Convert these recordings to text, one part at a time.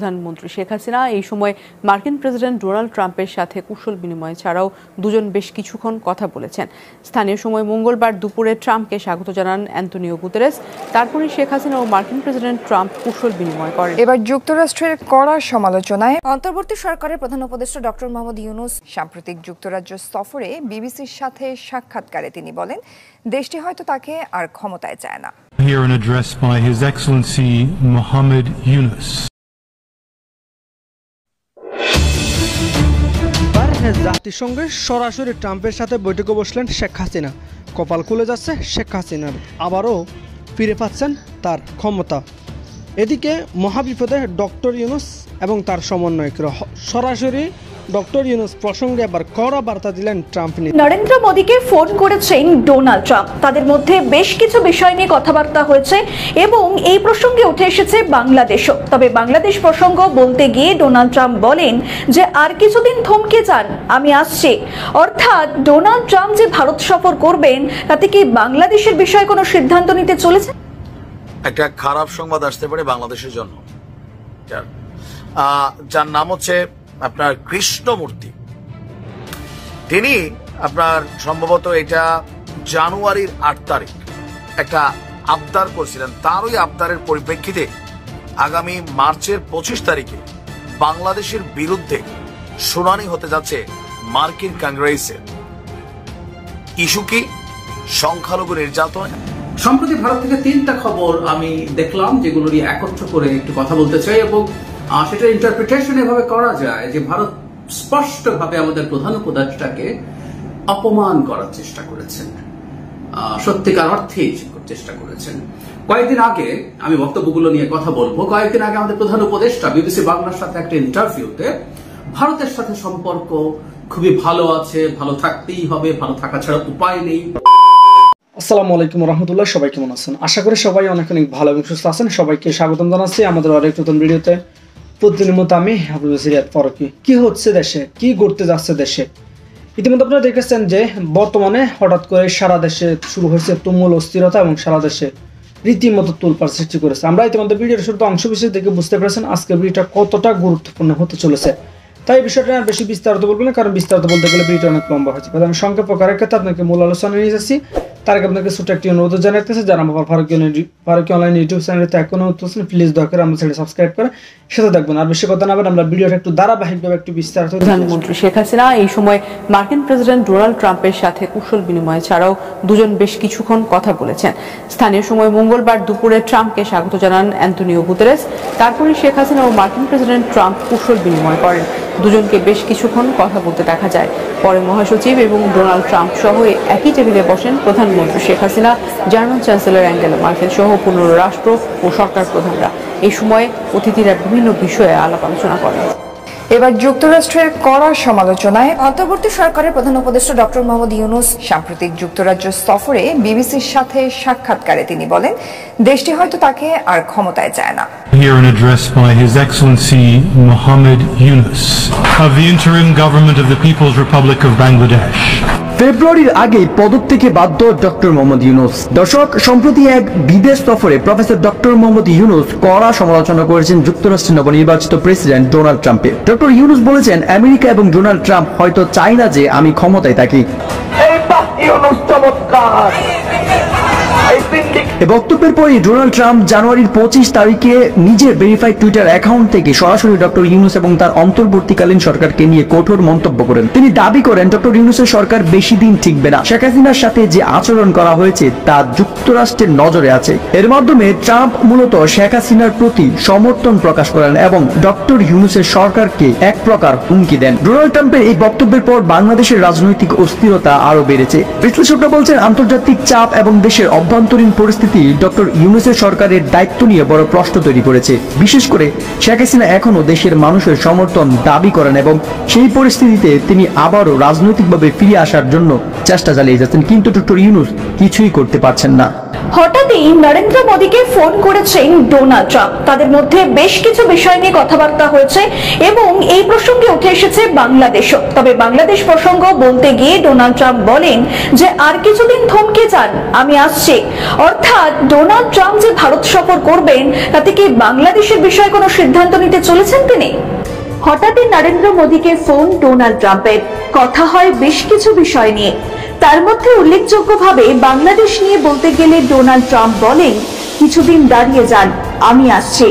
প্রধানমন্ত্রী শেখ হাসিনা এই সময় মার্কিন প্রেসিডেন্ট ডোনাল্ড ট্রাম্পের সাথে কুশল বিনিময় ছাড়াও দুজন বেশ কিছুক্ষণ কথা বলেছেন। স্থানীয় সময় মঙ্গলবার দুপুরে ট্রাম্পকে স্বাগত জানান অ্যান্তনিও গুতেরেস। তারপরে শেখ হাসিনা ও মার্কিন প্রেসিডেন্ট ট্রাম্প কুশল বিনিময় করেন। এবার যুক্তরাষ্ট্রের কড়া সমালোচনায় অন্তর্বর্তী সরকারের প্রধান উপদেষ্টা ডক্টর মোহাম্মদ ইউনুস সাম্প্রতিক যুক্তরাজ্য সফরে বিবিসির সাথে সাক্ষাৎকারে তিনি বলেন, দেশটি হয়তো তাকে আর ক্ষমতায় চায় না। Here an address by His Excellency Mohammed Yunus. জাতিসংঘের সরাসরি ট্রাম্পের সাথে বৈঠকে বসলেন শেখ হাসিনা। কপাল খুলে যাচ্ছে শেখ হাসিনার, আবারও ফিরে পাচ্ছেন তার ক্ষমতা। এদিকে মহাবিপদে ডক্টর ইউনুস এবং তার সমন্বয়করা। সরাসরি ডক্টর ইউনুস প্রসঙ্গে আবার কড়া বার্তা দিলেন ট্রাম্প নিয়ে। নরেন্দ্র মোদীকে ফোন করেছেন ডোনাল্ড ট্রাম্প। তাদের মধ্যে বেশ কিছু বিষয় নিয়ে কথাবার্তা হয়েছে এবং এই প্রসঙ্গে উঠে এসেছে বাংলাদেশও। তবে বাংলাদেশ প্রসঙ্গ বলতে গিয়ে ডোনাল্ড ট্রাম্প বলেন যে আর কিছুদিন থমকে যান, আমি আসছি। অর্থাৎ ডোনাল্ড ট্রাম্প যে ভারত সফর করবেন তাতে কি বাংলাদেশের বিষয়ে কোনো সিদ্ধান্ত নিতে চলেছে? একটা খারাপ সংবাদ আসতে পারে বাংলাদেশের জন্য, যার নাম হচ্ছে আপনার কৃষ্ণমূর্তি। তিনি আপনার সম্ভবত এটা জানুয়ারির 8 তারিখ একটা আবদার করছিলেন। তার ওই আবদারের পরিপ্রেক্ষিতে আগামী মার্চের 25 তারিখে বাংলাদেশের বিরুদ্ধে শুনানি হতে যাচ্ছে মার্কিন কংগ্রেসে। ইস্যু কি? সংখ্যালঘু নির্যাতন। সম্প্রতি ভারত থেকে 3টা খবর আমি দেখলাম, যেগুলো নিয়ে একত্র করে একটু কথা বলতে চাই। এবং সেটা ইন্টারপ্রিটেশন এভাবে করা যায় যে ভারত স্পষ্টভাবে আমাদের প্রধান উপদেষ্টাকে অপমান করার চেষ্টা করেছেন, সত্যিকার অর্থেই চেষ্টা করেছেন। কয়েকদিন আগে আমি বক্তব্যগুলো নিয়ে কথা বলবো। কয়েকদিন আগে আমাদের প্রধান উপদেষ্টা বিবিসি বাংলার সাথে একটা ইন্টারভিউতে ভারতের সাথে সম্পর্ক খুবই ভালো আছে, ভালো থাকতেই হবে, ভালো থাকা ছাড়া উপায় নেই। আসসালামু আলাইকুম রহমতুল্লাহ। সবাই কেমন আছেন? আশা করি সবাই অনেক অনেক ভালো এবং সুস্থ আছেন। সবাইকে স্বাগতম জানাচ্ছি আমাদের আরেক নতুন ভিডিওতে। প্রতিদিনের মতো আমি ফারুকী। কি হচ্ছে দেশে, কি ঘটতে যাচ্ছে দেশে? ইতিমধ্যে আপনারা দেখেছেন যে বর্তমানে হঠাৎ করে সারা দেশে শুরু হয়েছে তুমুল অস্থিরতা এবং সারা দেশে রীতিমতো তোলপাড় সৃষ্টি করেছে। আমরা ইতিমধ্যে ভিডিওর শুরুতে অংশ বিশেষ দেখে বুঝতে পেরেছেন আজকের ভিডিওটা কতটা গুরুত্বপূর্ণ হতে চলেছে। তাই বিষয়টা আর বেশি বিস্তারিত বলবো না, কারণ বিস্তারিত বলতে গেলে ভিডিওটা অনেক লম্বা হয়েছে। আমি সংক্ষেপ করার ক্ষেত্রে আপনাকে মূল আলোচনা নিয়ে যাচ্ছি। তার আগে আপনাকে ছোট একটি অনুরোধ জানাতেছে, যারা আমার ফারুকী অনলাইন ইউটিউব চ্যানেলতে এখনো হচ্ছেন, প্লিজ দয়া করে আমার চ্যানেল সাবস্ক্রাইব করে সাথে দেখবেন। আর বেশি কথা না বলে আমরা ভিডিওটা একটু ধারাবাহিকভাবে একটু বিস্তারিত। প্রধানমন্ত্রী শেখ হাসিনা এই সময় মার্কিন প্রেসিডেন্ট ডোনাল্ড ট্রাম্পের সাথে কুশল বিনিময় ছাড়াও দুজন বেশ কিছুক্ষণ কথা বলেছেন। স্থানীয় সময় মঙ্গলবার দুপুরে ট্রাম্পকে স্বাগত জানান অ্যান্তনিও গুতেরেস। তারপরে শেখ হাসিনা ও মার্কিন প্রেসিডেন্ট ট্রাম্প কুশল বিনিময় করেন। দুজনকে বেশ কিছুক্ষণ কথা বলতে দেখা যায়। পরে মহাসচিব এবং ডোনাল্ড ট্রাম্প সহ একই টেবিলে বসেন প্রধানমন্ত্রী Sheikh Hasina, German chancellor Angela Markle সহ 15 রাষ্ট্র ও সরকার প্রধানরা। এই সময় অতিথিরা বিভিন্ন বিষয়ে আলাপ আলোচনা করেন। এবার যুক্তরাষ্ট্রের কড়া সমালোচনায় অন্তর্বর্তী সরকারের প্রধান উপদেষ্টা ডক্টর মোহাম্মদ ইউনুস সাম্প্রতিক যুক্তরাজ্য সফরে বিবিসির সাথে সাক্ষাৎকারে তিনি বলেন, দেশটি হয়তো তাকে আর ক্ষমতায় চায় না। Here an address by His Excellency Mohammed Yunus of the interim government of the People's Republic of Bangladesh. ফেব্রুয়ারির আগে পদত্যাগে বাধ্য ডক্টর মোহাম্মদ ইউনুস। দর্শক, সম্প্রতি এক বিদেশ সফরে প্রফেসর ডক্টর মোহাম্মদ ইউনুস কড়া সমালোচনা করেছেন যুক্তরাষ্ট্রের নবনির্বাচিত প্রেসিডেন্ট ডোনাল্ড ট্রাম্পের। ডক্টর ইউনুস বলেছেন, আমেরিকা এবং ডোনাল্ড ট্রাম্প হয়তো চায় না যে আমি ক্ষমতায় থাকি। এই বক্তব্যের পরই ডোনাল্ড ট্রাম্প জানুয়ারির 25 তারিখে নিজের ভেরিফাইড টুইটার অ্যাকাউন্ট থেকে সরাসরি ডক্টর ইউনুস এবং তার অন্তর্বর্তীকালীন সরকারকে নিয়ে কঠোর মন্তব্য করেন। তিনি দাবি করেন ডক্টর ইউনুসের সরকার বেশি দিন টিকবে না। শেখ হাসিনার সাথে যে আচরণ করা হয়েছে তা যুক্তরাষ্ট্রের নজরে আছে। এর মাধ্যমে ট্রাম্প মূলত শেখ হাসিনার প্রতি সমর্থন প্রকাশ করেন এবং ডক্টর ইউনুসের সরকারকে এক প্রকার হুমকি দেন। ডোনাল্ড ট্রাম্পের এই বক্তব্যের পর বাংলাদেশের রাজনৈতিক অস্থিরতা আরো বেড়েছে। বিশ্লেষকরা বলছেন, আন্তর্জাতিক চাপ এবং দেশের অভ্যন্তরীণ পরিস্থিতি ডক্টর ইউনুসের সরকারের দায়িত্ব নিয়ে বড় প্রশ্ন তৈরি করেছে। বিশেষ করে শেখ হাসিনা এখনো দেশের মানুষের সমর্থন দাবি করেন এবং সেই পরিস্থিতিতে তিনি আবারও রাজনৈতিকভাবে ফিরে আসার জন্য চেষ্টা চালিয়ে যাচ্ছেন, কিন্তু ডক্টর ইউনুস কিছুই করতে পারছেন না। হঠাৎই নরেন্দ্র মোদীকে ফোন করেছেন ডোনাল্ড ট্রাম্প। তাদের মধ্যে বেশ কিছু বিষয় নিয়ে কথাবার্তা হয়েছে এবং এই প্রসঙ্গে উঠে এসেছে বাংলাদেশও। তবে বাংলাদেশ প্রসঙ্গ বলতে গিয়ে ডোনাল্ড ট্রাম্প বলেন যে আর কিছুদিন থমকে যান, আমি আসছি। অর্থাৎ ডোনাল্ড ট্রাম্প যে ভারত সফর করবেন তাতে কি বাংলাদেশের বিষয়ে কোনো সিদ্ধান্ত নিতে চলেছেন তিনি? হঠাৎই নরেন্দ্র মোদীকে ফোন ডোনাল্ড ট্রাম্পের, কথা হয় বেশ কিছু বিষয় নিয়ে। তার মধ্যে উল্লেখযোগ্যভাবে বাংলাদেশ নিয়ে বলতে গেলে ডোনাল্ড ট্রাম্প বলেন কিছুদিন দাঁড়িয়ে যান, আমি আসছি।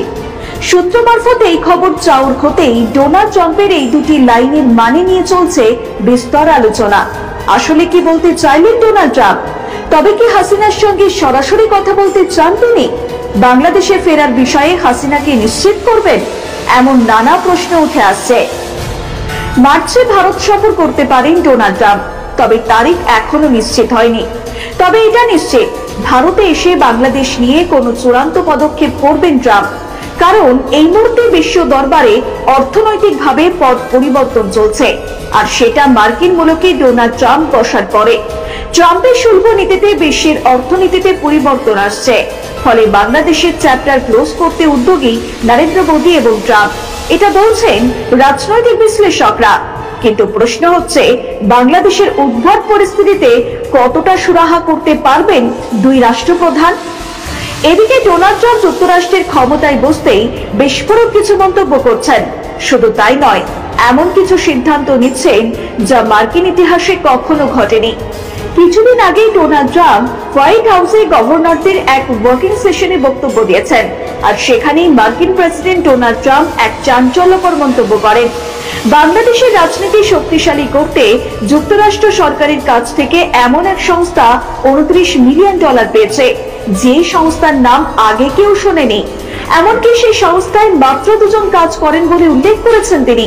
সূত্র মারফত এই খবর চাউর হতেই ডোনাল্ড ট্রাম্পের এই দুটি লাইনের মানে নিয়ে চলছে বিস্তর আলোচনা। আসলে কি বলতে চাইলেন ডোনাল্ড ট্রাম্প? তবে কি হাসিনার সঙ্গে সরাসরি কথা বলতে চান তিনি? বাংলাদেশে ফেরার বিষয়ে হাসিনাকে নিশ্চিত করবেন? এমন নানা প্রশ্ন উঠে আসছে। মার্চে ভারত সফর করতে পারেন ডোনাল্ড ট্রাম্প, তবে তারিখ এখনো নিশ্চিত হয়নি। তবে এটা নিশ্চিত ভারতে এসে বাংলাদেশ নিয়ে কোনো চূড়ান্ত পদক্ষেপ করবেন ট্রাম্প, কারণ এই মুহূর্তে বিশ্ব দরবারে অর্থনৈতিকভাবে পথ পরিবর্তন চলছে, আর সেটা মার্কিন মূলকে ডোনাল্ড ট্রাম্প বসার পরে। ট্রাম্পের শুল্ক নীতিতে বিশ্বের অর্থনীতিতে পরিবর্তন আসছে, ফলে বাংলাদেশের চ্যাপ্টার ক্লোজ করতে উদ্যোগী নরেন্দ্র মোদী এবং ট্রাম্প, এটা বলছেন রাজনৈতিক বিশ্লেষকরা। কিন্তু প্রশ্ন হচ্ছে বাংলাদেশের উদ্ভট পরিস্থিতিতে কতটা সুরাহা করতে পারবেন দুই রাষ্ট্রপ্রধান? এদিকে ডোনাল্ড ট্রাম্প যুক্তরাষ্ট্রের ক্ষমতায় বসতেই বিস্ফোরক কিছু মন্তব্য করছেন। শুধু তাই নয়, এমন কিছু সিদ্ধান্ত নিচ্ছেন যা মার্কিন ইতিহাসে কখনো ঘটেনি। কিছুদিন আগেই ডোনাল্ড ট্রাম্প হোয়াইট হাউসে গভর্নরদের এক ওয়ার্কিং সেশনে বক্তব্য দিয়েছেন, আর সেখানেই মার্কিন প্রেসিডেন্ট ডোনাল্ড ট্রাম্প এক চাঞ্চল্যকর মন্তব্য করেন। বাংলাদেশের রাজনীতি শক্তিশালী করতে যুক্তরাষ্ট্র সরকারের কাছ থেকে এমন এক সংস্থা $29 মিলিয়ন পেয়েছে, যে সংস্থার নাম আগে কেউ শোনেনি। এমনকি সেই সংস্থায় মাত্র 2 জন কাজ করেন বলে উল্লেখ করেছেন তিনি।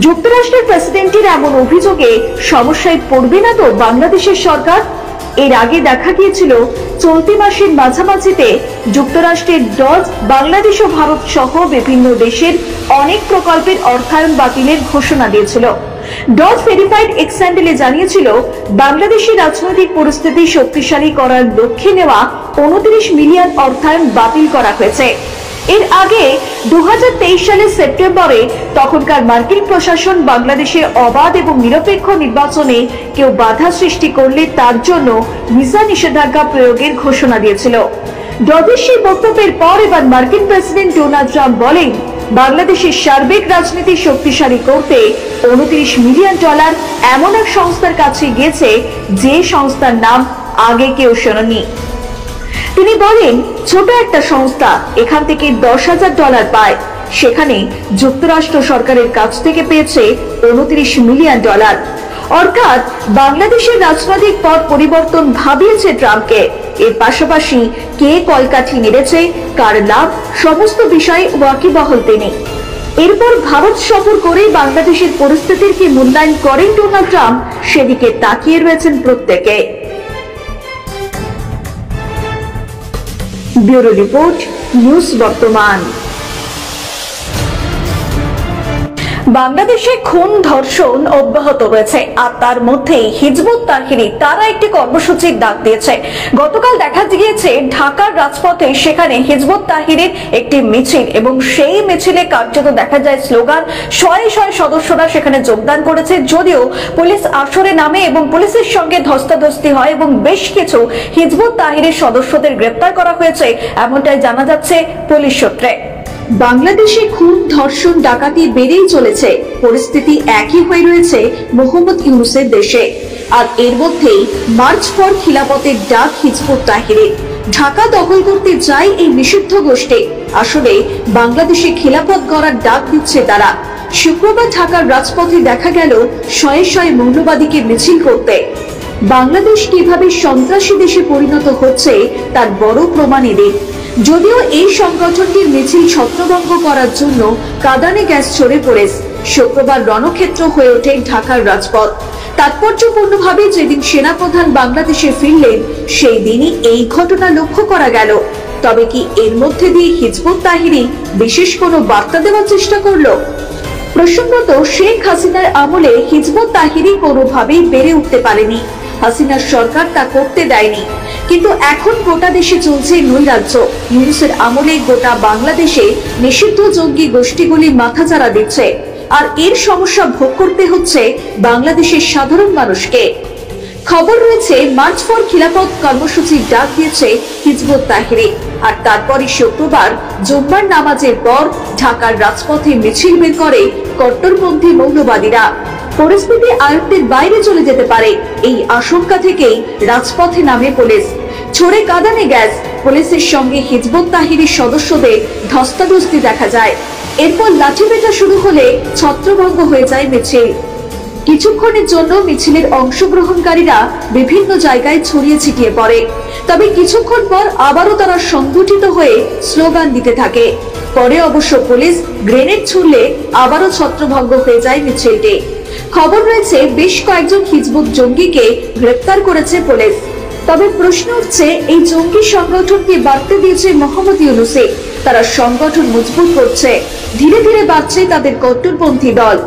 যুক্তরাষ্ট্রের প্রেসিডেন্টের এমন অভিযোগে সমস্যায় পড়বে না তো বাংলাদেশের সরকার? এর আগে দেখা গিয়েছিল চলতি মাসের মাঝামাঝিতে যুক্তরাষ্ট্রের ডজ বাংলাদেশ ও ভারত সহ বিভিন্ন দেশের অনেক প্রকল্পের অর্থায়ন বাতিলের ঘোষণা দিয়েছিল। ডজ ভেরিফাইড এক্স হ্যান্ডেলে জানিয়েছিল বাংলাদেশের রাজনৈতিক পরিস্থিতি শক্তিশালী করার লক্ষ্যে নেওয়া $29 মিলিয়ন অর্থায়ন বাতিল করা হয়েছে। এর আগে 2023 সালের সেপ্টেম্বরে তখনকার মার্কিন প্রশাসন বাংলাদেশে অবাধ এবং নিরপেক্ষ নির্বাচনে কেউ বাধা সৃষ্টি করলে তার জন্য ভিসা নিষেধাজ্ঞা প্রয়োগের ঘোষণা দিয়েছিল। ডজের সেই বক্তব্যের পর এবার মার্কিন প্রেসিডেন্ট ডোনাল্ড ট্রাম্প বলেন বাংলাদেশের সার্বিক রাজনীতি শক্তিশালী করতে $29 মিলিয়ন এমন এক সংস্থার কাছে গিয়েছে, যে সংস্থার নাম আগে কেউ শোনেনি। তিনি বলেন ছোট একটা সংস্থা এখান থেকে $10,000 পায়, সেখানে যুক্তরাষ্ট্র সরকারের কাছ থেকে পেয়েছে $29 মিলিয়ন। অর্থাৎ বাংলাদেশের রাজনৈতিক পথ পরিবর্তন ভাবিয়েছে ট্রাম্পকে। এর পাশাপাশি কে কলকাঠি নেড়েছে, কার লাভ, সমস্ত বিষয়ে ওয়াকিবহাল তিনি। এরপর ভারত সফর করে বাংলাদেশের পরিস্থিতির কি মূল্যায়ন করেন ডোনাল্ড ট্রাম্প, সেদিকে তাকিয়ে রয়েছেন প্রত্যেকে। ব্যুরো রিপোর্ট, নিউজ বর্তমান। বাংলাদেশে খুন ধর্ষণ অব্যাহত রয়েছে, আর তার মধ্যেই হিজবুত তাহরির তারা একটি কর্মসূচির ডাক দিয়েছে। গতকাল দেখা গিয়েছে ঢাকার রাজপথে সেখানে হিজবুত তাহরির একটি মিছিল, এবং সেই মিছিলে কার্যত দেখা যায় স্লোগান, শয়ে শয়ে সদস্যরা সেখানে যোগদান করেছে। যদিও পুলিশ আসরে নামে এবং পুলিশের সঙ্গে ধস্তাধস্তি হয় এবং বেশ কিছু হিজবুত তাহরির সদস্যদের গ্রেপ্তার করা হয়েছে, এমনটাই জানা যাচ্ছে পুলিশ সূত্রে। বাংলাদেশে খুন, ধর্ষণ, ডাকাতি বেড়েই চলেছে। পরিস্থিতি একই হয়ে রয়েছে মোহাম্মদ ইউনূসের দেশে। আর এর মধ্যেই মার্চ ফর খিলাফতের ডাক হিজবুত তাহরির। ঢাকা দখল করতে যায় এই নিষিদ্ধ গোষ্ঠী। আসলে বাংলাদেশে খিলাফত গড়ার ডাক দিচ্ছে তারা। শুক্রবার ঢাকার রাজপথে দেখা গেল শয়ে শয়ে মৌলবাদীকে মিছিল করতে। বাংলাদেশ কিভাবে সন্ত্রাসী দেশে পরিণত হচ্ছে তার বড় প্রমাণ এদের। যদিও এই সংগঠনটির মিছিল ছত্রভঙ্গ করার জন্য কাঁদানে গ্যাস ছড়ে পড়ে শুক্রবার রণক্ষেত্র হয়ে ওঠে ঢাকার রাজপথ। তাৎপর্যপূর্ণভাবে যেদিন সেনাপ্রধান বাংলাদেশে ফিরলেন, সেই দিনই এই ঘটনা লক্ষ্য করা গেল। তবে কি এর মধ্যে দিয়ে হিজবুত তাহরির বিশেষ কোনো বার্তা দেওয়ার চেষ্টা করলো? প্রসঙ্গত, শেখ হাসিনার আমলে হিজবুত তাহরির কোনোভাবেই বেড়ে উঠতে পারেনি। হাসিনার সরকার তা করতে দেয়নি। কিন্তু এখন গোটা দেশে চলছে নৈরাজ্য। ইউনূসের আমলে গোটা বাংলাদেশে নিষিদ্ধ জঙ্গি গোষ্ঠীগুলি মাথাচাড়া দিচ্ছে, আর এর সমস্যা ভোগ করতে হচ্ছে বাংলাদেশের সাধারণ মানুষকে। খবর রয়েছে মার্চ ফর খিলাফত কর্মসূচির ডাক দিয়েছে হিজবুত তাহরির, আর তারপরই শুক্রবার জুম্মার নামাজের পর ঢাকার রাজপথে মিছিল বের করে কট্টরপন্থী মৌলবাদীরা। পরিস্থিতি আয়ত্তের বাইরে চলে যেতে পারে, এই আশঙ্কা থেকেই রাজপথে নামে পুলিশ। ছড়ে কাঁদানে গ্যাস, পুলিশের সঙ্গে হিজবুত তাহরির সদস্যদের ধস্তাধস্তি দেখা যায়। এরপর লাঠিপেটা শুরু হলে ছত্রভঙ্গ হয়ে যায় মিছিল। কিছুক্ষণের জন্য মিছিলের অংশগ্রহণকারীরা বিভিন্ন জায়গায় ছড়িয়ে ছিটিয়ে পড়ে, তবে কিছুক্ষণ পর আবারও তারা সংগঠিত হয়ে স্লোগান দিতে থাকে। পরে অবশ্য পুলিশ গ্রেনেড ছুড়লে আবারও ছত্রভঙ্গ হয়ে যায় মিছিলটি। খবর রয়েছে বেশ কয়েকজন হিজবুত জঙ্গিকে গ্রেপ্তার করেছে পুলিশ। তবে প্রশ্ন উঠছে, এই জঙ্গি সংগঠনকে বাড়তে দিয়েছে মোহাম্মদ ইউনূসে। তারা সংগঠন মজবুত করছে, ধীরে ধীরে বাড়ছে তাদের কট্টরপন্থী দল।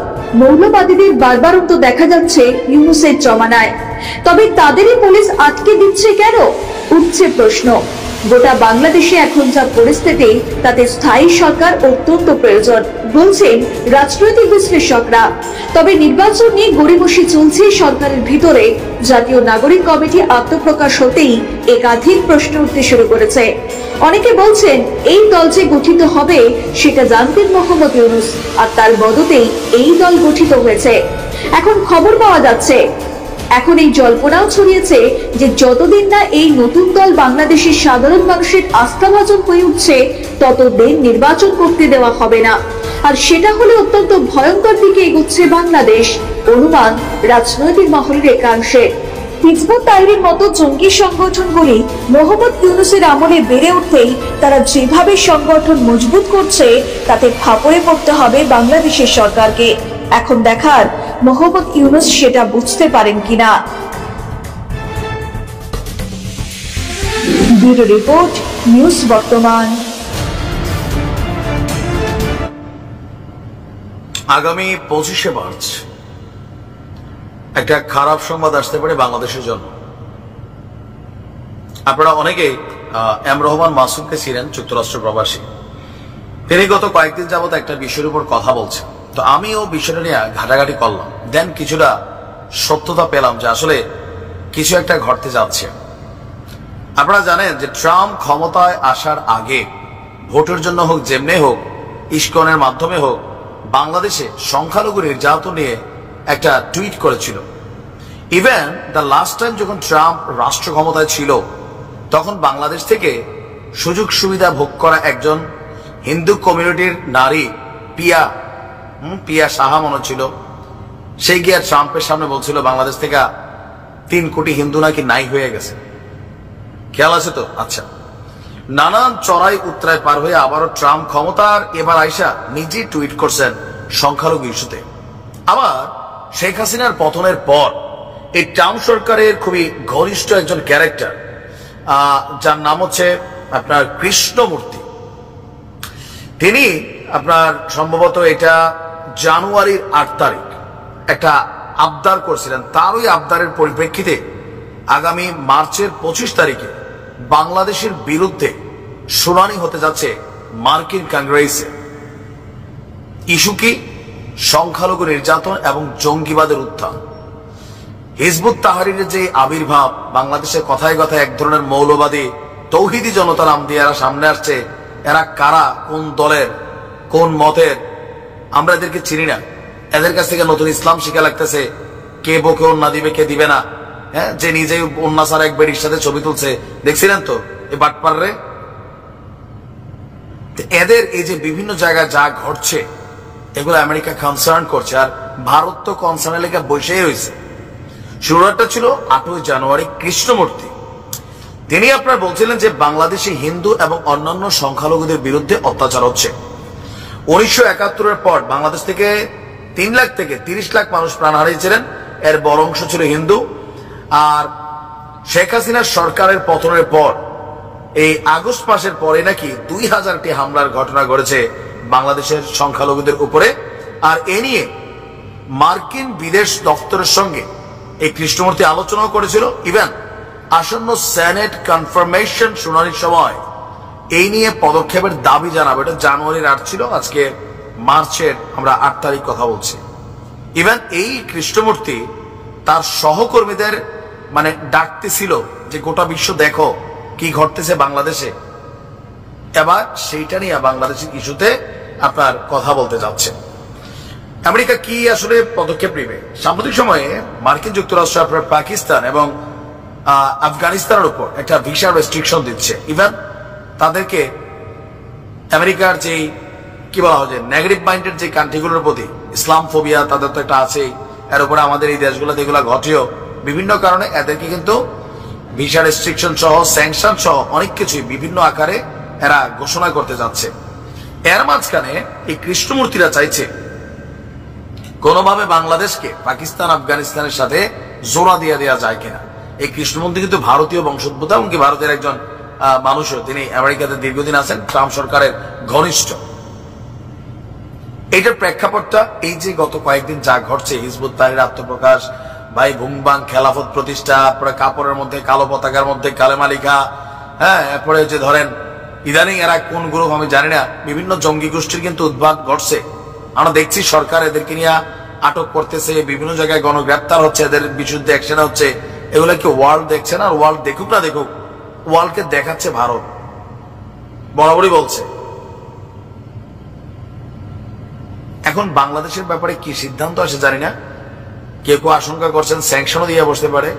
মৌলবাদীদের বারবারন্ত দেখা যাচ্ছে ইউনূসের জমানায়, তবে তাদেরই পুলিশ আটকে দিচ্ছে কেন, উঠছে প্রশ্ন। গোটা বাংলাদেশে এখন যা পরিস্থিতি, তাতে স্থায়ী সরকার অত্যন্ত প্রয়োজন বলছেন রাজনৈতিক বিশ্লেষকরা। তবে নির্বাচন নিয়ে গড়িমসি চলছে সরকারের ভিতরে। জাতীয় নাগরিক কমিটি আত্মপ্রকাশ হতেই একাধিক প্রশ্ন উঠতে শুরু করেছে। অনেকে বলছেন এই দল যে গঠিত হবে সেটা জানতেন মোহাম্মদ ইউনূস, আর তার মদতেই এই দল গঠিত হয়েছে। এখন খবর পাওয়া যাচ্ছে, এখন এই জল্পনাও ছড়িয়েছে যে যতদিন না এই নতুন দল বাংলাদেশের সাধারণ মানুষের আস্থাভাজন হয়ে উঠছে, ততদিন নির্বাচন করতে দেওয়া হবে না। আর সেটা হলে অত্যন্ত ভয়ঙ্কর দিকে এগোচ্ছে বাংলাদেশ, অনুমান রাজনৈতিক মহলের একাংশে। হিজবুত তাহরির মতো জঙ্গি সংগঠনগুলি মোহাম্মদ ইউনূসের আমলে বেড়ে উঠতেই তারা যেভাবে সংগঠন মজবুত করছে, তাতে ফাঁপড়ে পড়তে হবে বাংলাদেশের সরকারকে। এখন দেখার মোহাম্মদ ইউনূস সেটা বুঝতে পারেন কিনা। ব্যুরো রিপোর্ট, নিউজ বর্তমান। আগামী 25শে মার্চ একটা খারাপ সংবাদ আসতে পারে বাংলাদেশের জন্য। আপনারা অনেকেই এম রহমান মাসুমকে ছিলেন, যুক্তরাষ্ট্র প্রবাসী। তিনি গত কয়েকদিন যাবত একটা বিষয়ের উপর কথা বলছেন, তো আমিও বিষয়টা নিয়ে ঘাটাঘাটি করলাম, দেন কিছুটা সত্যতা পেলাম যে আসলে কিছু একটা ঘটতে যাচ্ছে। আপনারা জানেন যে ট্রাম্প ক্ষমতায় আসার আগে ভোটের জন্য হোক, যেমনি হোক, ইস্কনের মাধ্যমে হোক, বাংলাদেশে সংখ্যালঘু নির্যাতন নিয়ে একটা টুইট করেছিল। ইভেন দ্য লাস্ট টাইম যখন ট্রাম্প রাষ্ট্র ক্ষমতায় ছিল, তখন বাংলাদেশ থেকে সুযোগ সুবিধা ভোগ করা একজন হিন্দু কমিউনিটির নারী পিয়া সাহা মনে ছিল, সে গিয়া ট্রাম্পের সামনে বলছিল বাংলাদেশ থেকে 3 কোটি হিন্দু নাকি নাই হয়ে গেছে। খেয়াল আছে তো? আচ্ছা, নানান চড়াই উত্তরায় পার হয়ে আবারও ট্রাম্প ক্ষমতার এবার আইসা নিজে টুইট করছেন সংখ্যালঘু ইস্যুতে। আবার শেখ হাসিনার পতনের পর এই ট্রাম্প সরকারের খুবই ঘনিষ্ঠ একজন ক্যারেক্টার, যার নাম হচ্ছে আপনার কৃষ্ণমূর্তি, তিনি আপনার সম্ভবত এটা জানুয়ারির 8 তারিখ একটা আবদার করছিলেন। তার ওই আবদারের পরিপ্রেক্ষিতে আগামী মার্চের 25 তারিখে বাংলাদেশের বিরুদ্ধে শুনানি হতে যাচ্ছে মার্কিন কংগ্রেসে। ইস্যু কি? সংখ্যালঘু নির্যাতন এবং জঙ্গিবাদের উত্থান। হিজবুত তাহরিরের যে আবির্ভাব, বাংলাদেশের কথায় কথায় এক ধরনের মৌলবাদী তৌহিদি জনতা নাম দিয়ে এরা সামনে আসছে। এরা কারা, কোন দলের, কোন মতের, আমরা এদেরকে চিনি না। এদের কাছ থেকে নতুন ইসলাম শিখা লাগতেছে, কে বকে অন্যা দিবে, কে দিবে না। হ্যাঁ, যে নিজেই অন্যা ছাড়া এক বেডির সাথে ছবি তুলছে, দেখছিলেন তো এই বাটপাড়রে। এদের এই যে বিভিন্ন জায়গায় যা ঘটছে, এগুলো আমেরিকা কনসার্ন করছে, আর ভারত তো কনসার্নের লেগে বসেই হয়েছে। শুরুটা ছিল 8 জানুয়ারি, কৃষ্ণমূর্তি তিনি আপনার বলছিলেন যে বাংলাদেশে হিন্দু এবং অন্যান্য সংখ্যালঘুদের বিরুদ্ধে অত্যাচার হচ্ছে। 1971-এর পর বাংলাদেশ থেকে 3 লাখ থেকে 30 লাখ মানুষ প্রাণ হারিয়েছিলেন, এর বড় অংশ ছিল হিন্দু। আর শেখ হাসিনার সরকারের পতনের পর এই আগস্ট মাসের পরে নাকি 2000টি হামলার ঘটনা ঘটেছে বাংলাদেশের সংখ্যালঘুদের উপরে। আর এ নিয়ে মার্কিন বিদেশ দপ্তরের সঙ্গে এই কৃষ্ণমূর্তি আলোচনাও করেছিল। ইভেন আসন্ন সেনেট কনফার্মেশন শুনানির সময় এই নিয়ে পদক্ষেপের দাবি জানাবো। এটা জানুয়ারির 8 ছিল, আজকে মার্চের আমরা 8 তারিখ কথা বলছি। ইভেন এই কৃষ্ণমূর্তি তার সহকর্মীদের মানে ডাকতেছিল যে গোটা বিশ্ব দেখো কি ঘটতেছে বাংলাদেশে, এবার সেইটা নিয়ে বাংলাদেশের ইস্যুতে আপনার কথা বলতে যাচ্ছে। আমেরিকা কি আসলে পদক্ষেপ নেবে? সাম্প্রতিক সময়ে মার্কিন যুক্তরাষ্ট্র আপনার পাকিস্তান এবং আফগানিস্তানের উপর একটা ভিসা রেস্ট্রিকশন দিচ্ছে। ইভেন তাদেরকে আমেরিকার যে কি বলা হয় যে নেগেটিভ মাইন্ডেড যে কান্ট্রিগুলোর প্রতি ইসলাম ফোবিয়া তাদের তো একটা আছেই, এর উপরে আমাদের এই দেশগুলোতে এগুলো ঘটেও বিভিন্ন কারণে এদেরকে কিন্তু ভিসা রেস্ট্রিকশন সহ স্যাংশন সহ অনেক কিছুই বিভিন্ন আকারে এরা ঘোষণা করতে যাচ্ছে। এর মাঝখানে এই কৃষ্ণমূর্তিরা চাইছে কোনোভাবে বাংলাদেশকে পাকিস্তান আফগানিস্তানের সাথে জোড়া দিয়ে দেওয়া যায় কিনা। এই কৃষ্ণমূর্তি কিন্তু ভারতীয় বংশোদ্ভূত, এমনকি ভারতের একজন মানুষও, তিনি আমেরিকাতে দীর্ঘদিন আছেন, ট্রাম্প সরকারের ঘনিষ্ঠ। এইটার প্রেক্ষাপটটা এই যে গত কয়েকদিন যা ঘটছে, হিজবুত তাহরির আত্মপ্রকাশ, ভাই ভুংবাং খেলাফত প্রতিষ্ঠা, তারপরে কাপড়ের মধ্যে কালো পতাকার মধ্যে কালেমা লেখা, হ্যাঁ, এরপরে যে ধরেন ইদানিং এরা কোন গ্রুপ আমি জানি না, বিভিন্ন জঙ্গি গোষ্ঠীর কিন্তু উদ্ভাগ ঘটছে। আমরা দেখছি সরকার এদেরকে নিয়ে আটক করতেছে, বিভিন্ন জায়গায় গণগ্রেপ্তার হচ্ছে, এদের বিরুদ্ধে অ্যাকশন হচ্ছে। এগুলো কি ওয়ার্ল্ড দেখছে না? ওয়ার্ল্ড দেখুক না দেখুক, ওয়ার্ল্ডকে দেখাচ্ছে ভারত, বরাবরই বলছে। এখন বাংলাদেশের ব্যাপারে কি সিদ্ধান্ত আসে জানি না। কেউ কেউ আশঙ্কা করছেন স্যাংশনও দিয়ে বসতে পারে,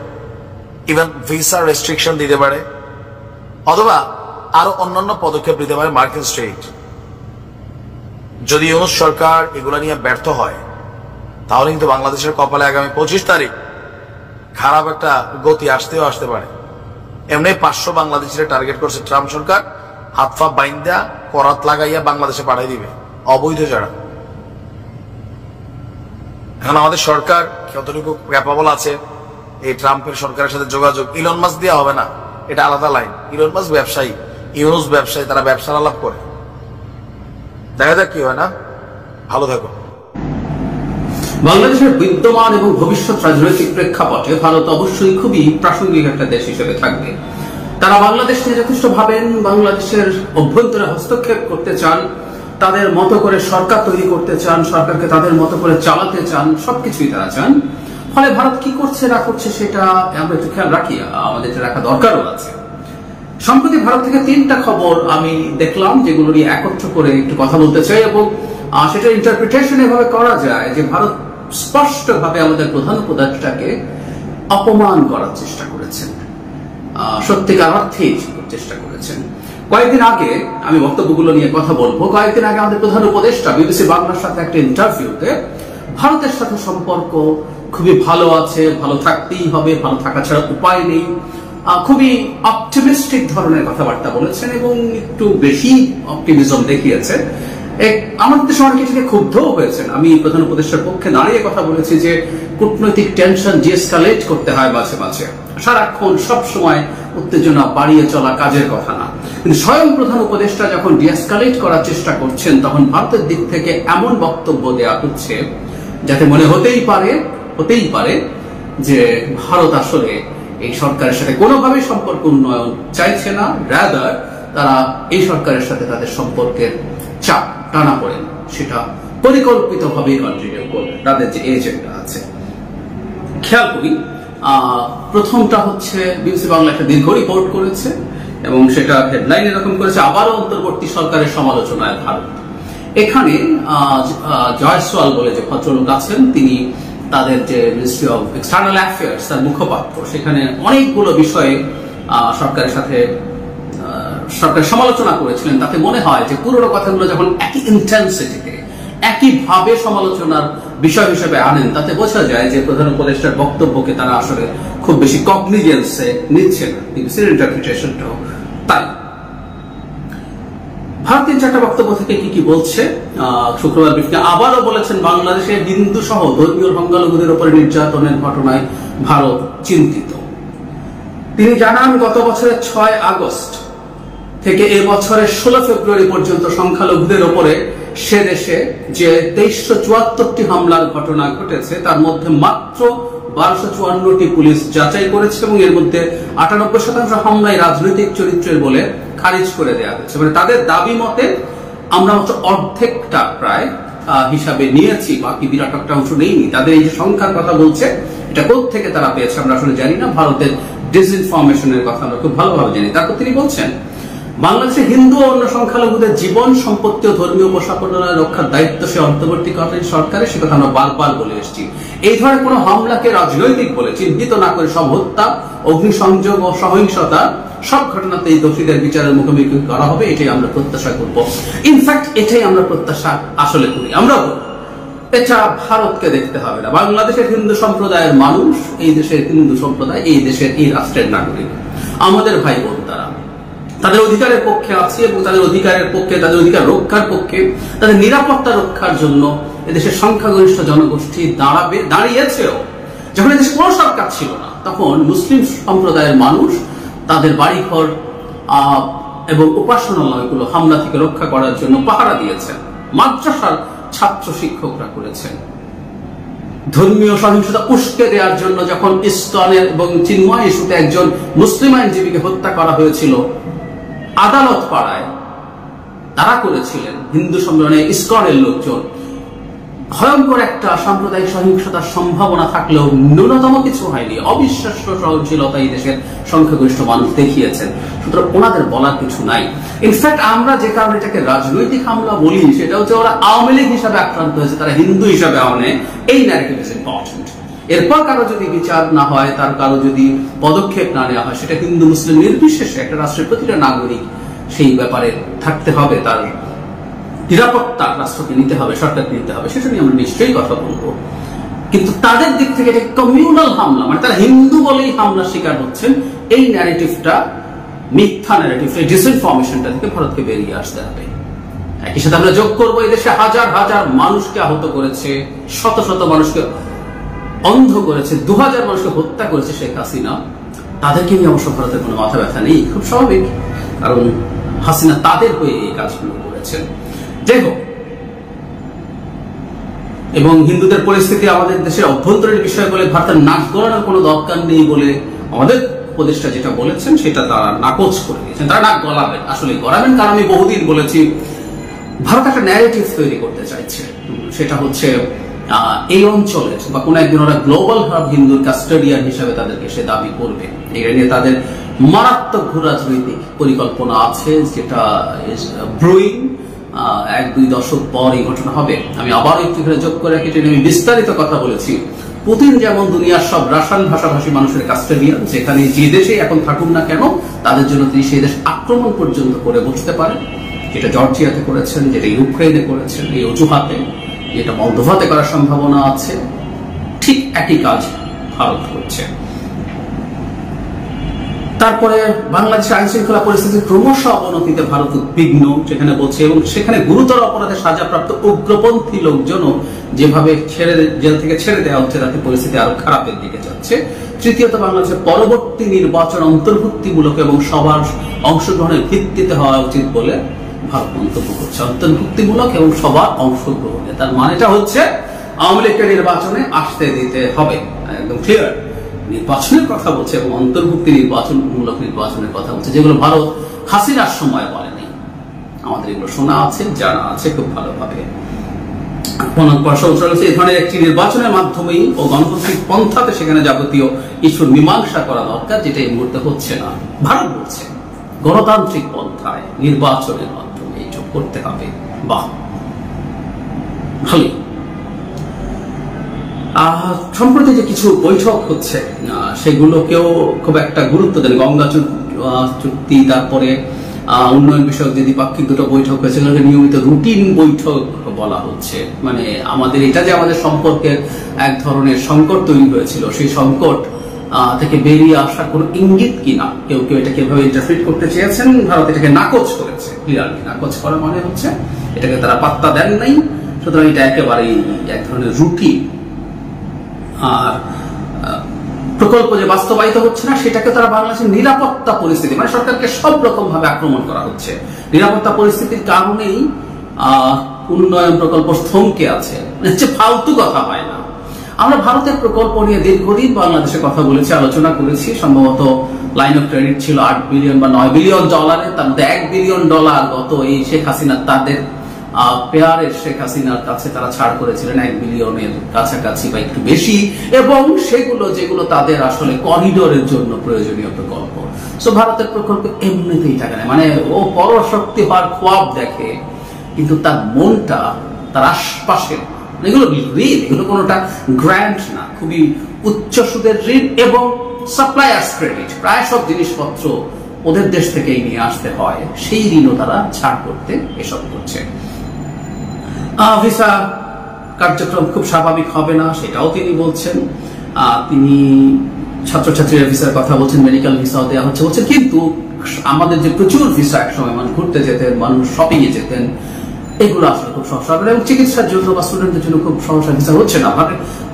ইভেন ভিসা রেস্ট্রিকশন দিতে পারে, অথবা আরো অন্যান্য পদক্ষেপ নিতে পারে মার্কিন স্টেট। যদি ইউনূস সরকার এগুলা নিয়ে ব্যর্থ হয় তাহলে কিন্তু বাংলাদেশের কপালে আগামী 25 তারিখ খারাপ একটা গতি আসতেও আসতে পারে। এমনি 500 বাংলাদেশের টার্গেট করছে ট্রাম্প সরকার, হাত পা বাইন্দা করাত লাগাইয়া বাংলাদেশে পাঠিয়ে দিবে অবৈধ যারা। এখন আমাদের সরকার কতটুকু ক্যাপাবল আছে এই ট্রাম্পের সরকারের সাথে যোগাযোগ? ইলন মাস্ক দেওয়া হবে না, এটা আলাদা লাইন। ইলন মাস্ক ব্যবসায়ী, ইউনূস ব্যবসায়ী, তারা ব্যবসার আলাপ করে। দেখা যাক কি হয় না। ভালো থাকো। বাংলাদেশের বিদ্যমান এবং ভবিষ্যৎ রাজনৈতিক প্রেক্ষাপটে ভারত অবশ্যই খুবই প্রাসঙ্গিক একটা দেশ হিসেবে থাকবে। তারা বাংলাদেশ নিয়ে যথেষ্ট ভাবেন, বাংলাদেশের অভ্যন্তরে হস্তক্ষেপ করতে চান, তাদের মতো করে সরকার তৈরি করতে চান, সরকারকে তাদের মতো করে চালাতে চান, সবকিছুই তারা চান। ফলে ভারত কি করছে না করছে সেটা আমরা একটু খেয়াল রাখি, আমাদের রাখা দরকারও আছে। সম্প্রতি ভারত থেকে 3টা খবর আমি দেখলাম, যেগুলো নিয়ে একত্র করে একটু কথা বলতে চাই, এবং সেটা ইন্টারপ্রিটেশন এভাবে করা যায় যে ভারত স্পষ্টভাবে আমাদের প্রধান উপদেষ্টাকে অপমান করার চেষ্টা করেছেন, সত্যিকার অর্থেই চেষ্টা করেছেন। কয়েকদিন আগে আমি বক্তব্যগুলো নিয়ে কথা বলবো। কয়েকদিন আগে আমাদের প্রধান উপদেষ্টা বিবিসি বাংলার সাথে একটা ইন্টারভিউতে ভারতের সাথে সম্পর্ক খুবই ভালো আছে, ভালো থাকতেই হবে, ভালো থাকা ছাড়া উপায় নেই, খুবই অপটিমিস্টিক ধরনের কথাবার্তা বলেছেন এবং একটু বেশি অপটিমিজম দেখিয়েছে। আমাদের দেশে অনেকে থেকে ক্ষুব্ধও হয়েছেন। আমি প্রধান উপদেষ্টার পক্ষে দাঁড়িয়ে কথা বলেছি যে কূটনৈতিক টেনশন ডিএসকালেট করতে হয় মাঝে মাঝে, সারাক্ষণ সব সময় উত্তেজনা বাড়িয়ে চলা কাজের কথা না। কিন্তু স্বয়ং প্রধান উপদেষ্টা যখন ডিএসকালেট করার চেষ্টা করছেন, তখন ভারতের দিক থেকে এমন বক্তব্য দেওয়া হচ্ছে যাতে মনে হতেই পারে যে ভারত আসলে এই সরকারের সাথে কোনোভাবেই সম্পর্ক উন্নয়ন চাইছে না, রাদার তারা এই সরকারের সাথে তাদের সম্পর্কের চাপ টানা পড়েন সেটা পরিকল্পিতভাবে কন্টিনিউ করবে, তাদের যে এজেন্ডা আছে। খেয়াল করি, প্রথমটা হচ্ছে বিবিসি বাংলা একটা দীর্ঘ রিপোর্ট করেছে এবং সেটা হেডলাইন এরকম করেছে, আবারও অন্তর্বর্তী সরকারের সমালোচনায় ভারত। এখানে জয়সওয়াল বলে যে ভদ্রলোক আছেন, তিনি তাদের যে মিনিস্ট্রি অফ এক্সটার্নাল অ্যাফেয়ার্স তার মুখপাত্র, সেখানে অনেকগুলো বিষয়ে সরকারের সাথে সরকার সমালোচনা করেছিলেন। তাতে মনে হয় যে পুরোনো কথাগুলো যখন একই ইন্টেন্সিটিতে একইভাবে সমালোচনার বিষয় হিসেবে আনেন, তাতে বোঝা যায় যে প্রধান উপদেষ্টার বক্তব্যকে তারা আসলে খুব বেশি কগনিজেন্সে নিচ্ছে না। বিবিসির ইন্টারপ্রিটেশনটাও তাই। ভারত 3-4টা বক্তব্য থেকে কি বলছে শুক্রবার ব্রিফিংয়ে আবারও বলেছেন, বাংলাদেশে হিন্দু সহ ধর্মীয় সংখ্যালঘুদের উপরে নির্যাতনের ঘটনায় ভারত চিন্তিত। তিনি জানান, গত বছরের 6 আগস্ট থেকে এ বছরের 16 ফেব্রুয়ারি পর্যন্ত সংখ্যালঘুদের উপরে সে দেশে যে 2374টি হামলার ঘটনা ঘটেছে, তার মধ্যে মাত্র 1254টি পুলিশ যাচাই করেছে এবং এর মধ্যে 98% হামলায় রাজনৈতিক চরিত্রের বলে খারিজ করে দেওয়া হয়েছে। মানে তাদের দাবি মতে আমরা মাত্র অর্ধেকটা প্রায় হিসাবে নিয়েছি, বাকি বিরাট একটা অংশ নেইনি। তাদের এই যে সংখ্যার কথা বলছে, এটা কোত্থেকে তারা পেয়েছে আমরা আসলে জানি না। ভারতের ডিসইনফরমেশনের কথা আমরা খুব ভালোভাবে জানি। তারপর তিনি বলছেন, বাংলাদেশে হিন্দু ও অন্য সংখ্যালঘুদের জীবন, সম্পত্তি ও ধর্মীয় উপস্থাপনার রক্ষার দায়িত্ব সে অন্তর্বর্তীকালীন সরকারের, সে কথা আমরা বারবার বলে এসেছি। এই ধরনের কোন হামলাকে রাজনৈতিক বলে চিহ্নিত না করে সব হত্যা, অগ্নিসংযোগ ও সহিংসতা সব ঘটনাতে এই দোষীদের বিচারের মুখোমুখি করা হবে, এটাই আমরা প্রত্যাশা করব। ইনফ্যাক্ট এটাই আমরা প্রত্যাশা আসলে করি। আমরা এটা ভারতকে দেখতে হবে না। বাংলাদেশের হিন্দু সম্প্রদায়ের মানুষ, এই দেশের হিন্দু সম্প্রদায়, এই দেশের এই রাষ্ট্রের নাগরিক, আমাদের ভাই বোন, তারা তাদের অধিকারের পক্ষে আছে এবং তাদের অধিকারের পক্ষে, তাদের অধিকার রক্ষার পক্ষে, তাদের নিরাপত্তা রক্ষার জন্য এদেশের সংখ্যাগরিষ্ঠ জনগোষ্ঠী দাঁড়িয়েছেও। যখন এদেশে কোনো সরকার ছিল না, তখন মুসলিম সম্প্রদায়ের মানুষ তাদের বাড়িঘর এবং উপাসনালয়গুলো হামলা থেকে রক্ষা করার জন্য পাহারা দিয়েছেন। মাদ্রাসার ছাত্র শিক্ষকরা করেছেন। ধর্মীয় সহিংসতা উস্কে দেওয়ার জন্য যখন ইস্কনের এবং চিন্ময় ইস্যুতে একজন মুসলিম আইনজীবীকে হত্যা করা হয়েছিল আদালত পাড়ায়, তারা করেছিলেন হিন্দু সম্প্রদায় ইস্কনের লোকজন। ভয়ঙ্কর একটা সাম্প্রদায়িক সহিংসতার সম্ভাবনা থাকলেও ন্যূনতম কিছু হয়নি। অবিশ্বাস্য সহনশীলতা এই দেশের সংখ্যাগরিষ্ঠ মানুষ দেখিয়েছেন। সুতরাং ওনাদের বলার কিছু নাই। ইনফ্যাক্ট আমরা যে কারণে এটাকে রাজনৈতিক হামলা বলি, সেটা হচ্ছে ওরা আওয়ামী লীগ হিসাবে আক্রান্ত হয়েছে, তারা হিন্দু হিসাবে আওয়ামী, এই ন্যারেটিভ ইজ ইম্পর্টেন্ট। এরপর কারো যদি বিচার না হয়, তার কারো যদি পদক্ষেপ না নেওয়া হয়, সেটা হিন্দু মুসলিম নির্বিশেষে একটা রাষ্ট্রের প্রতিটা নাগরিক সেই ব্যাপারে থাকতে হবে, তার নিরাপত্তা রাষ্ট্রকে নিতে হবে, সরকারকে নিতে হবে, সেটা নিয়ে আমরা নিশ্চয়ই কথা বলবো। কিন্তু তাদের দিক থেকে এটা কমিউনাল হামলা, মানে তারা হিন্দু বলেই হামলা শিকার হচ্ছেন, এই ন্যারেটিভটা মিথ্যা ন্যারেটিভ, এই ডিসইনফরমেশনটা থেকে ভারতকে বেরিয়ে আসতে হবে। একই সাথে আমরা যোগ করবো, এই দেশে হাজার হাজার মানুষকে আহত করেছে, শত শত মানুষকে অন্ধ করেছে, 2000 মানুষকে হত্যা করেছে শেখ হাসিনা। তাদেরকে নিয়ে অবশ্য ভারতের কোনো মাথা ব্যথা নেই, খুব স্বাভাবিক, কারণ হাসিনা তাদের হয়ে এই কাজগুলো করেছেন। যাই হোক, এবং হিন্দুদের পরিস্থিতি আমাদের দেশের অভ্যন্তরীণ বিষয় বলে ভারতের নাক গলানোর কোনো দরকার নেই বলে আমাদের উপদেষ্টা যেটা বলেছেন, সেটা তারা নাকচ করে দিয়েছেন। তারা নাক গলাবেন, আসলে গলাবেন, কারণ আমি বহুদিন বলেছি ভারত একটা ন্যারেটিভ তৈরি করতে চাইছে। সেটা হচ্ছে এই অঞ্চলের বা কোন একদিন ওরা গ্লোবাল হাব হিন্দুর কাস্টোডিয়ান হিসাবে তাদেরকে সে দাবি করবে। এটা নিয়ে তাদের মারাত্মক ভূ রাজনৈতিক পরিকল্পনা আছে, যেটা ব্রুইং। 1-2 দশক পর এই ঘটনা হবে। আমি আবার একটু যোগ করে রাখি, আমি বিস্তারিত কথা বলেছি। পুতিন যেমন দুনিয়ার সব রাসায়ন ভাষাভাষী মানুষের কাস্টোডিয়ান, যেখানে যে দেশে এখন থাকুন না কেন তাদের জন্য তিনি সেই দেশ আক্রমণ পর্যন্ত করে বসতে পারেন, যেটা জর্জিয়াতে করেছেন, যেটা ইউক্রেনে করেছেন, এই অজুহাতে, যেটা মলদোভাতে করার সম্ভাবনা আছে, ঠিক একই কাজ ভারত করছে। তারপরে বাংলাদেশের আইন শৃঙ্খলা পরিস্থিতির ক্রমশ অবনতিতে ভারত উদ্বিগ্ন, সেখানে বলছে, এবং সেখানে গুরুতর অপরাধে সাজাপ্রাপ্ত উগ্রপন্থী লোকজনও যেভাবে জেল থেকে ছেড়ে দেওয়া হচ্ছে, তাতে পরিস্থিতি আরো খারাপের দিকে যাচ্ছে। তৃতীয়ত, বাংলাদেশের পরবর্তী নির্বাচন অন্তর্ভুক্তিমূলক এবং সবার অংশগ্রহণের ভিত্তিতে হওয়া উচিত বলে ভারত মন্তব্য করছে। অন্তর্ভুক্তিমূলক এবং সবার অংশগ্রহণে, তার মানেটা হচ্ছে আওয়ামী লীগকে নির্বাচনে আসতে দিতে হবে, একদম ক্লিয়ার। নির্বাচনের কথা বলছে এবং অন্তর্ভুক্তি নির্বাচনমূলক নির্বাচনের কথা বলছে, যেগুলো ভারত হাসিনার সময় বলেনি। আমাদের এগুলো শোনা আছে, জানা আছে খুব ভালোভাবে। এই ধরনের একটি নির্বাচনের মাধ্যমেই ও গণতান্ত্রিক পন্থাতে সেখানে যাবতীয় ইস্যুর মীমাংসা করা দরকার, যেটা এই মুহূর্তে হচ্ছে না। ভারত বলছে গণতান্ত্রিক পন্থায় নির্বাচনের মাধ্যমে এইসব করতে হবে। বাহ, ভালোই। সম্প্রতি যে কিছু বৈঠক হচ্ছে সেগুলোকেও খুব একটা গুরুত্ব দেন। গঙ্গা চুক্তি, তারপরে উন্নয়ন বিষয়ক যে দ্বিপাক্ষিক দুটো বৈঠক হয়েছে, সেগুলোকে নিয়মিত রুটিন বৈঠক বলা হচ্ছে। মানে আমাদের এটা যে আমাদের সম্পর্কের এক ধরনের সংকট তৈরি হয়েছিল, সেই সংকট থেকে বেরিয়ে আসার কোনো ইঙ্গিত কিনা কেউ কেউ এটাকে এভাবে ইন্টারপ্রিট করতে চেয়েছেন। ভারত এটাকে নাকচ করেছে, ক্লিয়ারলি নাকচ করা মানে হচ্ছে এটাকে তারা পাত্তা দেন নাই। সুতরাং এটা একেবারেই এক ধরনের রুটিন। আর প্রকল্প যে বাস্তবায়িত হচ্ছে না, সেটাকে তারা বাংলাদেশের নিরাপত্তা পরিস্থিতি, মানে সরকারকে সব রকম ভাবে আক্রমণ করা হচ্ছে। নিরাপত্তা পরিস্থিতির কারণেই উন্নয়ন প্রকল্প থমকে আছে, ফালতু কথা হয় না। আমরা ভারতের প্রকল্প নিয়ে দীর্ঘদিন বাংলাদেশে কথা বলেছি, আলোচনা করেছি। সম্ভবত লাইন অফ ক্রেডিট ছিল 8 বিলিয়ন বা 9 বিলিয়ন ডলারের, তার মধ্যে $1 বিলিয়ন গত এই শেখ হাসিনা তাদের পেয়ারের শেখ হাসিনার কাছে তারা ছাড় করেছিলেন 1 বিলিয়নের কাছাকাছি বা একটু বেশি, এবং সেগুলো যেগুলো তাদের আসলে করিডোরের জন্য প্রয়োজনীয় প্রকল্প। সো ভারতের প্রকল্প এমনিতেই টাকা নেয়, মানে ও পরশক্তি হওয়ার খোয়াব দেখে, কিন্তু তার মনটা তার আশপাশে, এগুলো ঋণ, এগুলো কোনোটা গ্র্যান্ট না, খুবই উচ্চ সুদের ঋণ এবং সাপ্লায়ার্স ক্রেডিট। প্রায় সব জিনিসপত্র ওদের দেশ থেকেই নিয়ে আসতে হয়, সেই ঋণও তারা ছাড় করতে এসব করছে। ভিসা কার্যক্রম খুব স্বাভাবিক হবে না, সেটাও তিনি বলছেন। তিনি ছাত্রছাত্রীরা ভিসার কথা বলছেন, মেডিকেল ভিসাও দেওয়া হচ্ছে বলছেন, কিন্তু আমাদের যে প্রচুর ভিসা, একসময় মানুষ ঘুরতে যেতেন, মানুষ শপিং এ যেতেন, এগুলো আসলে খুব সহজ হবে না, এবং চিকিৎসার জন্য বা স্টুডেন্টদের জন্য খুব সহসা ভিসা হচ্ছে না।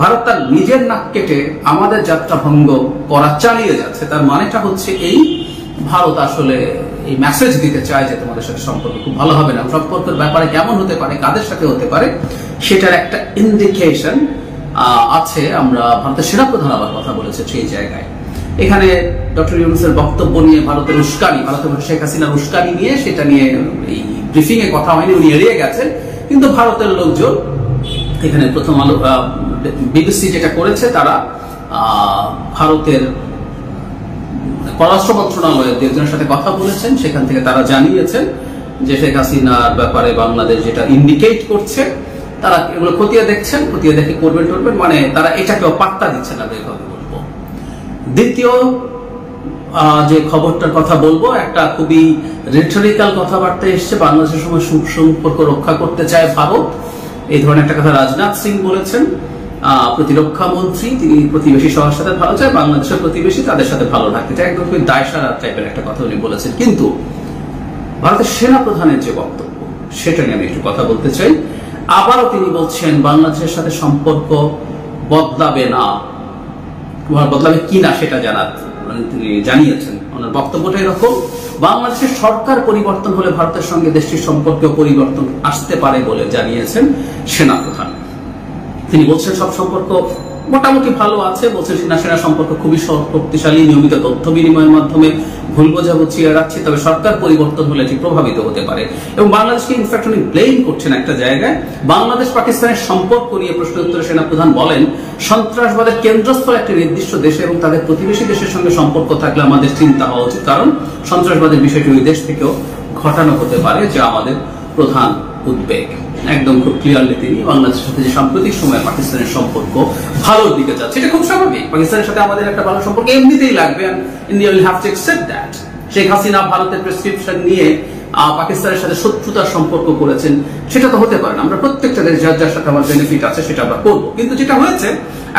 ভারত তার নিজের নাক কেটে আমাদের যাত্রা ভঙ্গ করা চালিয়ে যাচ্ছে। তার মানেটা হচ্ছে এই, ভারত আসলে এই মেসেজ দিতে চায় যে তোমাদের সাথে সম্পর্ক খুব ভালো হবে না। সম্পর্কের ব্যাপারে কেমন হতে পারে, কাদের সাথে হতে পারে, সেটার একটা ইন্ডিকেশন আছে। আমরা ভারতের সেনাপ্রধান আবার কথা বলেছে সেই জায়গায়। এখানে ডক্টর ইউনূসের বক্তব্য নিয়ে ভারতের উস্কানি, ভারতের শেখ হাসিনার উস্কানি নিয়ে, সেটা নিয়ে এই ব্রিফিং এ কথা হয়নি, উনি এড়িয়ে গেছেন। কিন্তু ভারতের লোকজন এখানে প্রথম আলো, বিবিসি যেটা করেছে, তারা ভারতের পররাষ্ট্র মন্ত্রণালয়ের দুজনের সাথে কথা বলেছেন, সেখান থেকে তারা জানিয়েছেন যে শেখ হাসিনার ব্যাপারে বাংলাদেশ যেটা ইন্ডিকেট করছে, তারা এগুলো খতিয়ে দেখছেন, খতিয়ে দেখে করবেন, মানে তারা এটাকেও পাত্তা দিচ্ছে না, এইভাবে বলবো। দ্বিতীয় যে খবরটার কথা বলবো, একটা খুবই রেটরিক্যাল কথাবার্তা এসছে, বাংলাদেশের সঙ্গে সুসম্পর্ক রক্ষা করতে চায় ভারত, এই ধরনের একটা কথা রাজনাথ সিং বলেছেন। প্রতিরক্ষা মন্ত্রী, তিনি প্রতিবেশী সবার সাথে ভালো চায়, বাংলাদেশের প্রতিবেশী তাদের সাথে ভালো রাখতে চায়, একদম খুবই দায়সারা টাইপের একটা কথা উনি বলেছেন। কিন্তু ভারতের সেনা প্রধানের যে বক্তব্য, সেটা নিয়ে আমি একটু কথা বলতে চাই। আবারও তিনি বলছেন বাংলাদেশের সাথে সম্পর্ক বদলাবে না, বদলাবে কিনা সেটা তিনি জানিয়েছেন। ওনার বক্তব্যটা এরকম, বাংলাদেশের সরকার পরিবর্তন হলে ভারতের সঙ্গে দেশটির সম্পর্কেও পরিবর্তন আসতে পারে বলে জানিয়েছেন সেনাপ্রধান। তিনি বলছেন সব সম্পর্ক মোটামুটি ভালো আছে, বলছেন সেনা সম্পর্ক খুবই শক্তিশালী, নিয়মিত তথ্য বিনিময়ের মাধ্যমে ভুল বোঝাবুঝি এড়াচ্ছে, তবে সরকার পরিবর্তন হলে এটি প্রভাবিত হতে পারে। এবং বাংলাদেশকে ইনফ্যাক্ট উনি ব্লেম করছেন একটা জায়গায়। বাংলাদেশ পাকিস্তানের সম্পর্ক নিয়ে প্রশ্ন উত্তরে সেনাপ্রধান বলেন, সন্ত্রাসবাদের কেন্দ্রস্থল একটি নির্দিষ্ট দেশে এবং তাদের প্রতিবেশী দেশের সঙ্গে সম্পর্ক থাকলে আমাদের চিন্তা হওয়া উচিত, কারণ সন্ত্রাসবাদের বিষয়টি ওই দেশ থেকেও ঘটানো হতে পারে, যা আমাদের প্রধান উদ্বেগ। একদম খুব ক্লিয়ারলি তিনি বাংলাদেশের সাথে যে সাম্প্রতিক সময়ে পাকিস্তানের সম্পর্ক ভালোর দিকে যাচ্ছে, এটা খুব স্বাভাবিক। পাকিস্তানের সাথে আমাদের একটা ভালো সম্পর্ক এমনিতেই লাগবে, India will have to accept that. Sheikh Hasina ভারতের প্রেসক্রিপশন নিয়ে পাকিস্তানের সাথে শত্রুতার সম্পর্ক করেছেন, সেটা তো হতে পারে না। আমরা প্রত্যেকটা দেশ যার যার সাথে আমার বেনিফিট আছে সেটা আমরা করবো। কিন্তু যেটা হয়েছে,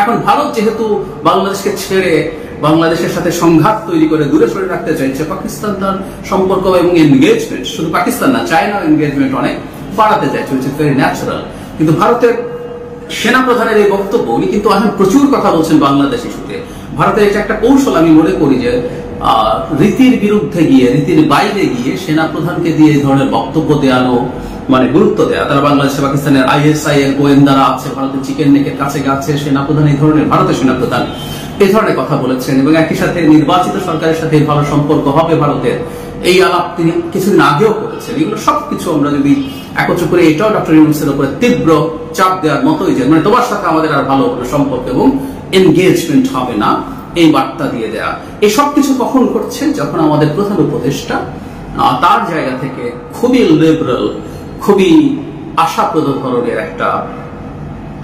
এখন ভারত যেহেতু বাংলাদেশকে ছেড়ে বাংলাদেশের সাথে সংঘাত তৈরি করে দূরে সরে রাখতে চাইছে, পাকিস্তান তার সম্পর্ক এবং এনগেজমেন্ট, শুধু পাকিস্তান না, চায়না এনগেজমেন্ট অনেক বাড়াতে চাইছে, উইচ ইজ ভেরি ন্যাচারাল। কিন্তু ভারতের সেনাপ্রধানের এই বক্তব্য, উনি কিন্তু এখন প্রচুর কথা বলছেন বাংলাদেশ ইস্যুতে। ভারতের এটা একটা কৌশল, আমি মনে করি যে রীতির বিরুদ্ধে গিয়ে, রীতির বাইরে গিয়ে সেনাপ্রধানকে দিয়ে এই ধরনের বক্তব্য দেওয়ানো, মানে গুরুত্ব দেওয়া। তারা বাংলাদেশে পাকিস্তানের ISI এর গোয়েন্দারা আছে, ভারতের চিকেন নেকের কাছে গেছে, সেনাপ্রধান এই ধরনের, ভারতের সেনাপ্রধান এই ধরনের কথা বলেছেন, এবং একই সাথে নির্বাচিত সরকারের সাথে ভালো সম্পর্ক হবে ভারতের, এই আলাপ তিনি কিছুদিন আগেও করেছেন। এগুলো সবকিছু আমরা যদি একত্র করে, এটাও ডক্টর ইউনূসের উপরে তীব্র চাপ দেওয়ার মতোই, যে মানে তোমার সাথে আমাদের আর ভালো সম্পর্ক এবং এনগেজমেন্ট হবে না, এই বার্তা দিয়ে দেয়া। এই সব কিছু কখন করছে, যখন আমাদের প্রধান উপদেষ্টা তার জায়গা থেকে খুবই লিবারেল, খুবই আশাপ্রদ ধরনের একটা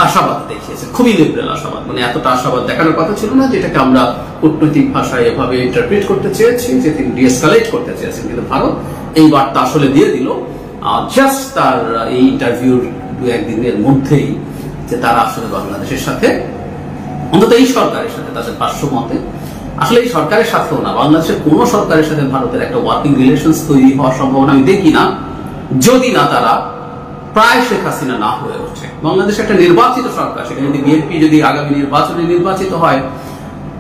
আশাবাদ দেখিয়েছে, খুবই লিবারেল আশাবাদ, মানে এতটা আশাবাদ দেখানোর কথা ছিল না, যেটাকে আমরা কূটনৈতিক ভাষায় এভাবে ইন্টারপ্রিট করতে চেয়েছি যে তিনি ডিএসকালেট করতে চেয়েছেন। কিন্তু ভারত এই বার্তা আসলে দিয়ে দিল জাস্ট তার এই ইন্টারভিউর 2-1 দিনের মধ্যেই, যে তারা আসলে বাংলাদেশের সাথে, অন্তত এই সরকারের সাথে, তাদের ভাষ্য মতে আসলে এই সরকারের সাথেও না, বাংলাদেশের কোন সরকারের সাথে ভারতের একটা ওয়ার্কিং রিলেশনস তৈরি হওয়ার সম্ভাবনা আমি দেখি না, যদি না তারা প্রায় শেখ হাসিনা না হয়ে ওঠে। বাংলাদেশ একটা নির্বাচিত সরকার, সেখানে যদি বিএনপি যদি আগামী নির্বাচনে নির্বাচিত হয়,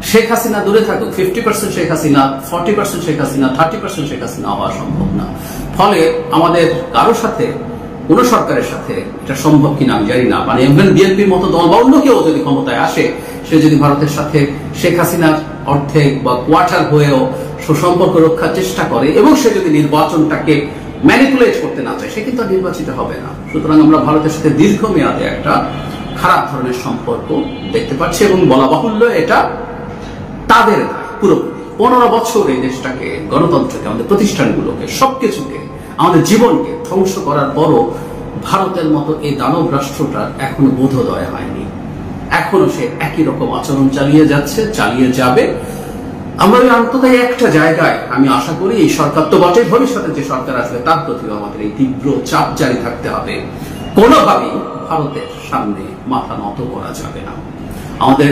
শেখ হাসিনা দূরে থাকুক, 50% শেখ হাসিনা, 40% শেখ হাসিনা, 30% শেখ হাসিনা হওয়া সম্ভব না। ফলে আমাদের কারোর সাথে কোন সরকারের সাথে এটা সম্ভব কিনা আমি জানি না। মানে ইভেন বিএনপির মতো দল বা অন্য কেউ যদি ক্ষমতায় আসে, সে যদি ভারতের সাথে শেখ হাসিনার অর্ধেক বা কোয়ার্টার হয়েও সুসম্পর্ক রক্ষার চেষ্টা করে এবং সে যদি নির্বাচনটাকে ম্যানিপুলেট করতে না চায়, সে কিন্তু আর নির্বাচিত হবে না। সুতরাং আমরা ভারতের সাথে দীর্ঘমেয়াদে একটা খারাপ ধরনের সম্পর্ক দেখতে পাচ্ছি এবং বলা বাহুল্য এটা তাদের পুরোপুরি 15 বছর এই দেশটাকে, গণতন্ত্রকে, আমাদের প্রতিষ্ঠানগুলোকে, সবকিছুকে, আমাদের জীবনকে ধ্বংস করার পরও ভারতের মতো এই দানব রাষ্ট্রটার এখনো বোধোদয় হয়নি। এখনো সে একই রকম আচরণ চালিয়ে যাচ্ছে, চালিয়ে যাবে। আমরা অন্তত একটা জায়গায় আমি আশা করি এই সরকার তো বটে, ভবিষ্যতে যে সরকার আসবে তার প্রতিও আমাদের এই তীব্র চাপ জারি থাকতে হবে। কোনোভাবেই ভারতের সামনে মাথা নত করা যাবে না। আমাদের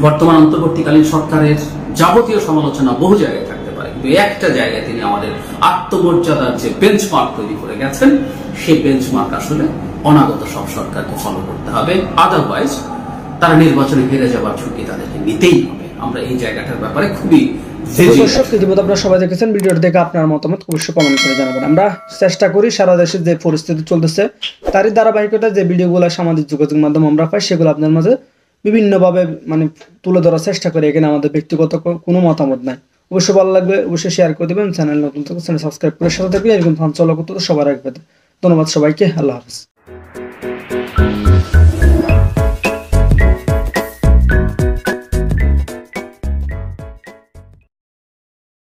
বর্তমান অন্তর্বর্তীকালীন সরকারের যাবতীয় সমালোচনা বহু জায়গায় থাকতে পারে, কিন্তু একটা জায়গায় তিনি আমাদের আত্মমর্যাদার যে বেঞ্চমার্ক তৈরি করে গেছেন, সেই বেঞ্চমার্ক আসলে অনাগত সব সরকারকে ফলো করতে হবে। আদারওয়াইজ তারা নির্বাচনে হেরে যাবার ঝুঁকি তাদেরকে নিতেই হবে। আমরা এই জায়গাটার ব্যাপারে খুবই দর্শক, ইতিমধ্যে আপনারা সবাই দেখেছেন, ভিডিওটি দেখে আপনার মতামত অবশ্যই কমেন্ট করে জানাবেন। আমরা চেষ্টা করি সারা দেশে যে পরিস্থিতি চলতেছে তারই ধারাবাহিকতা যে ভিডিওগুলো সামাজিক যোগাযোগ মাধ্যম আমরা পাই, সেগুলো আপনার মাঝে বিভিন্নভাবে মানে তুলে ধরার চেষ্টা করি। এখানে আমাদের ব্যক্তিগত কোনো মতামত নাই। অবশ্যই ভালো লাগবে, অবশ্যই শেয়ার করে দেবেন। চ্যানেল নতুন থাকলে চ্যানেল সাবস্ক্রাইব করে সাথে থাকলে এরকম ফান চলা করতে সবার রাখবে। ধন্যবাদ সবাইকে, আল্লাহ হাফিজ।